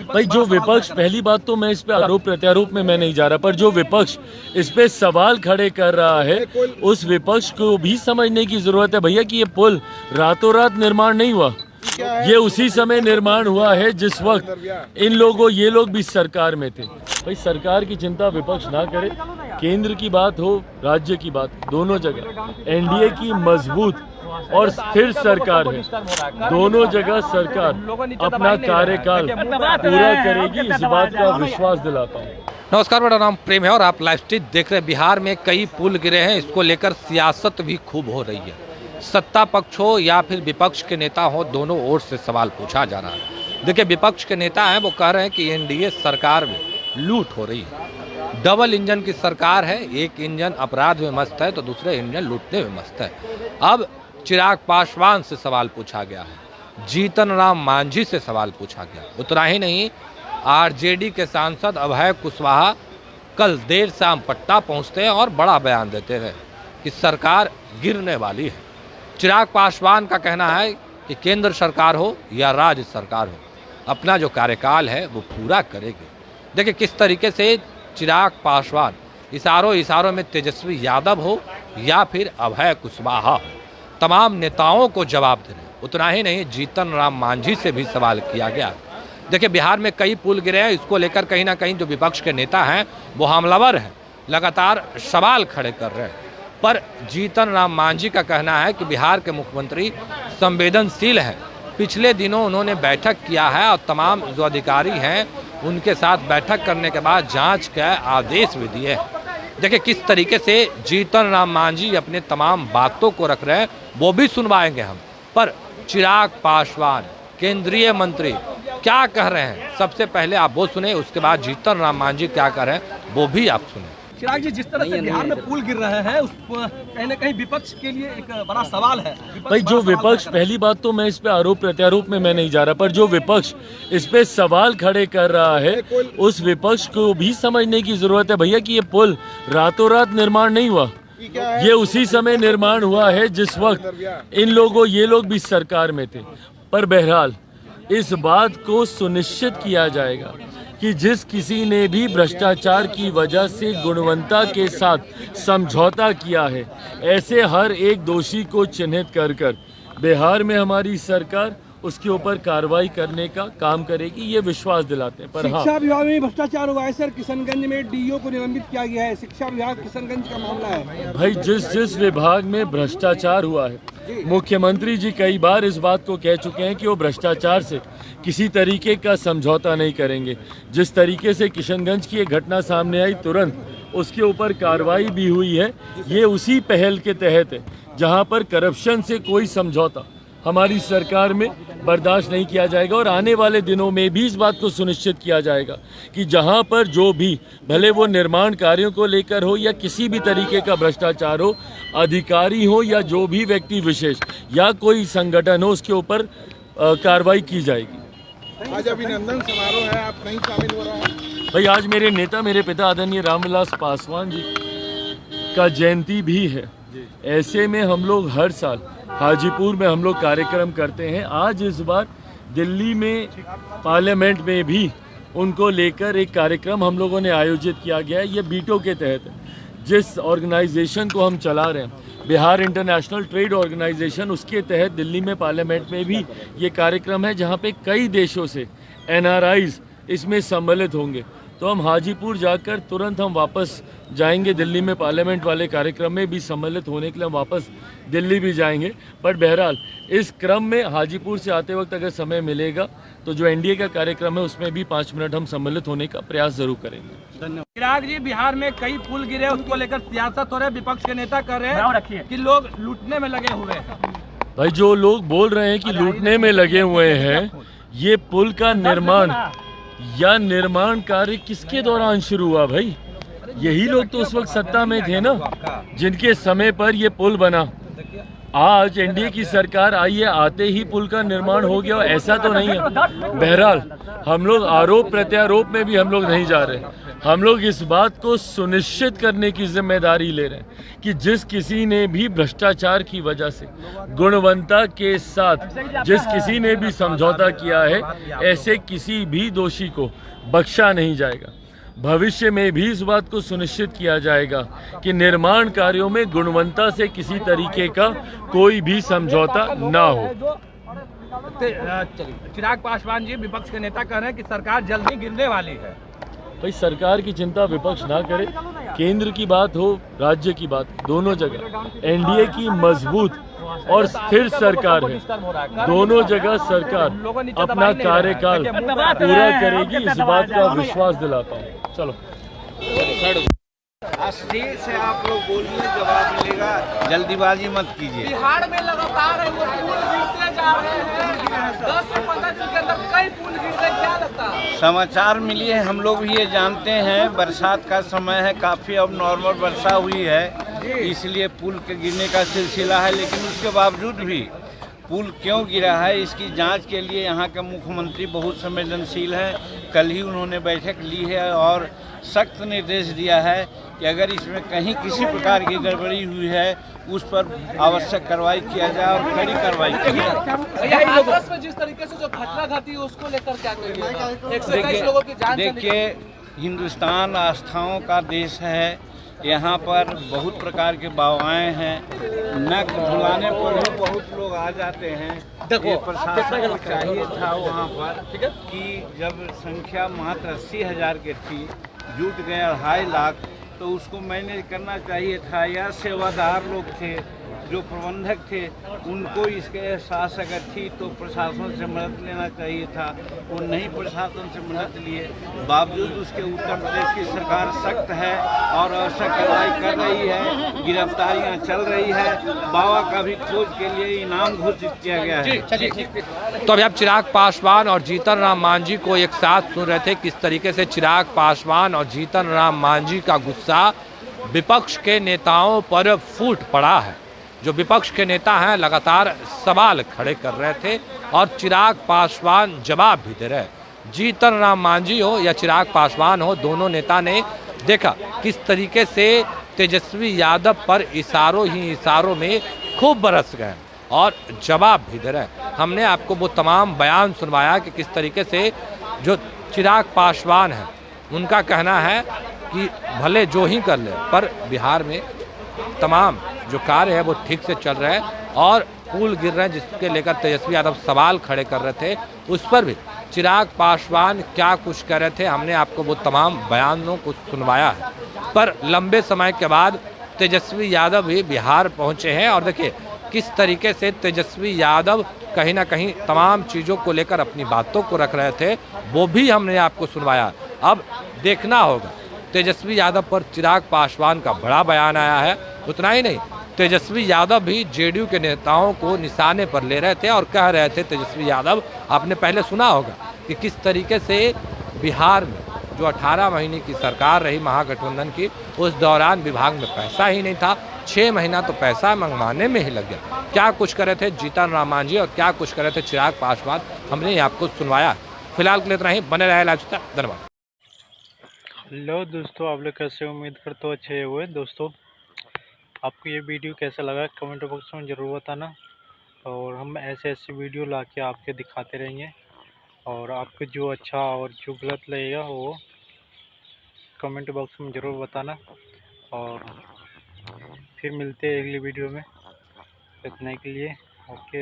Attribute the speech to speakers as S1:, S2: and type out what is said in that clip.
S1: भाई जो विपक्ष, पहली बात तो मैं इस पे आरोप प्रत्यारोप में मैं नहीं जा रहा, पर जो विपक्ष इस पे सवाल खड़े कर रहा है उस विपक्ष को भी समझने की जरूरत है भैया कि ये पुल रातों रात निर्माण नहीं हुआ। ये उसी समय निर्माण हुआ है जिस वक्त ये लोग भी सरकार में थे। भाई सरकार की चिंता विपक्ष ना करे, केंद्र की बात हो, राज्य की बात, दोनों जगह एनडीए की मजबूत और स्थिर सरकार है। दोनों जगह सरकार अपना कार्यकाल पूरा करेगी, इस बात का विश्वास दिलाता हूँ।
S2: नमस्कार, मेरा नाम प्रेम है और आप लाइव स्ट्रीट देख रहे हैं। बिहार में कई पुल गिरे हैं, इसको लेकर सियासत भी खूब हो रही है। सत्ता पक्ष हो या फिर विपक्ष के नेता हो, दोनों ओर से सवाल पूछा जा रहा है। देखिए, विपक्ष के नेता हैं, वो कह रहे हैं कि एनडीए सरकार में लूट हो रही है। डबल इंजन की सरकार है, एक इंजन अपराध में मस्त है तो दूसरे इंजन लूटने में मस्त है। अब चिराग पासवान से सवाल पूछा गया है, जीतन राम मांझी से सवाल पूछा गया। उतना ही नहीं, आरजेडी के सांसद अभय कुशवाहा कल देर शाम पटना पहुंचते हैं और बड़ा बयान देते हैं कि सरकार गिरने वाली है। चिराग पासवान का कहना है कि केंद्र सरकार हो या राज्य सरकार हो, अपना जो कार्यकाल है वो पूरा करेगी। देखिए किस तरीके से चिराग पासवान इशारों में तेजस्वी यादव हो या फिर अभय कुशवाहा हो, तमाम नेताओं को जवाब दे रहे हैं। उतना ही नहीं, जीतन राम मांझी से भी सवाल किया गया। देखिए, बिहार में कई पुल गिरे हैं, इसको लेकर कहीं ना कहीं जो विपक्ष के नेता हैं वो हमलावर हैं, लगातार सवाल खड़े कर रहे हैं। पर जीतन राम मांझी का कहना है कि बिहार के मुख्यमंत्री संवेदनशील हैं। पिछले दिनों उन्होंने बैठक किया है और तमाम जो अधिकारी हैं उनके साथ बैठक करने के बाद जाँच के आदेश भी दिए हैं। देखिए किस तरीके से जीतन राम मांझी अपने तमाम बातों को रख रहे हैं, वो भी सुनवाएंगे हम। पर चिराग पासवान केंद्रीय मंत्री क्या कह रहे हैं, सबसे पहले आप वो सुने, उसके बाद जीतन राम मांझी क्या कह रहे हैं वो भी आप सुने।
S3: चिराग जी, जिस तरह से बिहार में पुल गिर रहे हैं, उस कहीं ना कहीं विपक्ष के लिए एक बड़ा सवाल है।
S1: भाई जो विपक्ष, पहली बात तो मैं इस पे आरोप प्रत्यारोप में मैं नहीं जा रहा, पर जो विपक्ष इस पे सवाल खड़े कर रहा है उस विपक्ष को भी समझने की जरूरत है भैया कि ये पुल रातों रात निर्माण नहीं हुआ। ये उसी समय निर्माण हुआ है जिस वक्त ये लोग भी सरकार में थे। पर बहरहाल इस बात को सुनिश्चित किया जाएगा कि जिस किसी ने भी भ्रष्टाचार की वजह से गुणवत्ता के साथ समझौता किया है, ऐसे हर एक दोषी को चिन्हित कर बिहार में हमारी सरकार उसके ऊपर कार्रवाई करने का काम करेगी, ये विश्वास दिलाते हैं। पर
S3: शिक्षा विभाग में भ्रष्टाचार हुआ है सर, किशनगंज में डीईओ को निलंबित किया गया है। शिक्षा विभाग किशनगंज का मामला है।
S1: भाई जिस विभाग में भ्रष्टाचार हुआ है, मुख्यमंत्री जी कई बार इस बात को कह चुके हैं कि वो भ्रष्टाचार से किसी तरीके का समझौता नहीं करेंगे। जिस तरीके से किशनगंज की एक घटना सामने आई, तुरंत उसके ऊपर कार्रवाई भी हुई है। ये उसी पहल के तहत है जहां पर करप्शन से कोई समझौता हमारी सरकार में बर्दाश्त नहीं किया जाएगा। और आने वाले दिनों में भी इस बात को सुनिश्चित किया जाएगा कि जहां पर जो भी, भले वो निर्माण कार्यों को लेकर हो या किसी भी तरीके का भ्रष्टाचार हो, अधिकारी हो या जो भी व्यक्ति विशेष या कोई संगठन हो, उसके ऊपर कार्रवाई की जाएगी।
S4: आज अभिनंदन समारोह है, आप नहीं शामिल हो रहे हैं?
S1: भाई आज मेरे नेता, मेरे पिता आदरणीय रामविलास पासवान जी का जयंती भी है। ऐसे में हम लोग हर साल हाजीपुर में हम लोग कार्यक्रम करते हैं। आज इस बार दिल्ली में पार्लियामेंट में भी उनको लेकर एक कार्यक्रम हम लोगों ने आयोजित किया गया है। ये बीटो के तहत है। जिस ऑर्गेनाइजेशन को हम चला रहे हैं, बिहार इंटरनेशनल ट्रेड ऑर्गेनाइजेशन, उसके तहत दिल्ली में पार्लियामेंट में भी ये कार्यक्रम है जहाँ पे कई देशों से NRIs इसमें सम्मिलित होंगे। तो हम हाजीपुर जाकर तुरंत हम वापस जाएंगे दिल्ली में, पार्लियामेंट वाले कार्यक्रम में भी सम्मिलित होने के लिए हम वापस दिल्ली भी जाएंगे। पर बहरहाल इस क्रम में हाजीपुर से आते वक्त अगर समय मिलेगा तो जो एनडीए का कार्यक्रम है उसमें भी 5 मिनट हम सम्मिलित होने का प्रयास जरूर करेंगे।
S3: धन्यवाद। चिराग जी, बिहार में कई पुल गिरे, उसको लेकर सियासत हो रही है। विपक्ष के नेता कर रहे हैं कि लोग लूटने में लगे हुए हैं।
S1: भाई जो लोग बोल रहे हैं कि लूटने में लगे हुए हैं, ये पुल का निर्माण या निर्माण कार्य किसके दौरान शुरू हुआ भाई? यही लोग तो उस वक्त सत्ता में थे ना, जिनके समय पर ये पुल बना। आज एनडीए की सरकार आई है, आते ही पुल का निर्माण हो गया, ऐसा तो नहीं है। बहरहाल हम लोग आरोप प्रत्यारोप में भी हम लोग नहीं जा रहे। हम लोग इस बात को सुनिश्चित करने की जिम्मेदारी ले रहे हैं कि जिस किसी ने भी भ्रष्टाचार की वजह से गुणवत्ता के साथ जिस किसी ने भी समझौता किया है, ऐसे किसी भी दोषी को बख्शा नहीं जाएगा। भविष्य में भी इस बात को सुनिश्चित किया जाएगा कि निर्माण कार्यों में गुणवत्ता से किसी तरीके का कोई भी समझौता ना हो।
S3: चिराग पासवान जी, विपक्ष के नेता कह रहे हैं कि सरकार जल्द ही गिरने वाली है।
S1: भाई, सरकार की चिंता विपक्ष ना करे। केंद्र की बात हो, राज्य की बात, दोनों जगह एनडीए की मजबूत और स्थिर सरकार है। दोनों जगह सरकार अपना कार्यकाल पूरा करेगी, इस बात का विश्वास दिलाता हूँ। चलो,
S5: अस्थिर से आप लोग बोलिए, जवाब मिलेगा, जल्दीबाजी मत कीजिए।
S3: बिहार में लगातार वो पुल गिरते जा रहे हैं, 10 से 15 दिन के अंदर कई पुल गिर रहे, क्या लगता है?
S5: समाचार मिली है, हम लोग भी ये जानते हैं, बरसात का समय है, काफ़ी अब नॉर्मल वर्षा हुई है, इसलिए पुल के गिरने का सिलसिला है। लेकिन उसके बावजूद भी पुल क्यों गिरा है, इसकी जांच के लिए यहाँ के मुख्यमंत्री बहुत संवेदनशील हैं। कल ही उन्होंने बैठक ली है और सख्त निर्देश दिया है कि अगर इसमें कहीं किसी प्रकार की गड़बड़ी हुई है, उस पर आवश्यक कार्रवाई किया जाए और कड़ी कार्रवाई की जाए।
S3: हाथरस में जिस तरीके से जो घटना घटी उसको लेकर क्या कहिएगा? 121 लोगों की जान चली।
S5: देखिए, हिंदुस्तान आस्थाओं का देश है, यहाँ पर बहुत प्रकार के बावाएँ हैं, नक धुलाने पर भी बहुत लोग आ जाते हैं। ये प्रशासन को चाहिए था वहाँ पर कि जब संख्या मात्र 80,000 की थी, जुट गए 2.5 लाख, तो उसको मैनेज करना चाहिए था। या सेवादार लोग थे, जो प्रबंधक थे, उनको इसके एहसास अगर थी तो प्रशासन से मदद लेना चाहिए था। वो नहीं प्रशासन से मदद लिए, बावजूद उसके उत्तर प्रदेश की सरकार सख्त है और आवश्यक कार्रवाई कर रही है, गिरफ्तारियां चल रही है। बाबा का भी खोज के लिए इनाम घोषित किया गया है।
S2: तो अभी आप चिराग पासवान और जीतन राम मांझी को एक साथ सुन रहे थे, किस तरीके से चिराग पासवान और जीतन राम मांझी का गुस्सा विपक्ष के नेताओं पर फूट पड़ा है। जो विपक्ष के नेता हैं लगातार सवाल खड़े कर रहे थे और चिराग पासवान जवाब भी दे रहे। जीतन राम मांझी हो या चिराग पासवान हो, दोनों नेता ने देखा किस तरीके से तेजस्वी यादव पर इशारों ही इशारों में खूब बरस गए और जवाब भी दे रहे। हमने आपको वो तमाम बयान सुनवाया कि किस तरीके से जो चिराग पासवान है, उनका कहना है कि भले जो ही कर ले, पर बिहार में तमाम जो कार्य है वो ठीक से चल रहा है और पुल गिर रहे हैं, जिसके लेकर तेजस्वी यादव सवाल खड़े कर रहे थे। उस पर भी चिराग पासवान क्या कुछ कह रहे थे, हमने आपको वो तमाम बयानों को सुनवाया है। पर लंबे समय के बाद तेजस्वी यादव भी बिहार पहुंचे हैं और देखिए किस तरीके से तेजस्वी यादव कहीं ना कहीं तमाम चीज़ों को लेकर अपनी बातों को रख रहे थे, वो भी हमने आपको सुनवाया। अब देखना होगा, तेजस्वी यादव पर चिराग पासवान का बड़ा बयान आया है। उतना ही नहीं, तेजस्वी यादव भी जेडीयू के नेताओं को निशाने पर ले रहे थे और कह रहे थे, तेजस्वी यादव, आपने पहले सुना होगा कि किस तरीके से बिहार में जो 18 महीने की सरकार रही महागठबंधन की, उस दौरान विभाग में पैसा ही नहीं था, 6 महीना तो पैसा मंगवाने में ही लग गया। क्या कुछ करे थे जीतन राम मांझी और क्या कुछ करे थे चिराग पासवान, हमने आपको सुनवाया। फिलहाल के लिए इतना ही, बने रहे लाइव। धन्यवाद।
S6: हेलो दोस्तों, आप लोग कैसे, उम्मीद करते हो अच्छे हुए। दोस्तों, आपको ये वीडियो कैसा लगा कमेंट बॉक्स में ज़रूर बताना और हम ऐसे वीडियो ला के आपके दिखाते रहेंगे और आपको जो अच्छा और जो गलत लगेगा वो कमेंट बॉक्स में ज़रूर बताना। और फिर मिलते हैं अगली वीडियो में, इतने के लिए ओके।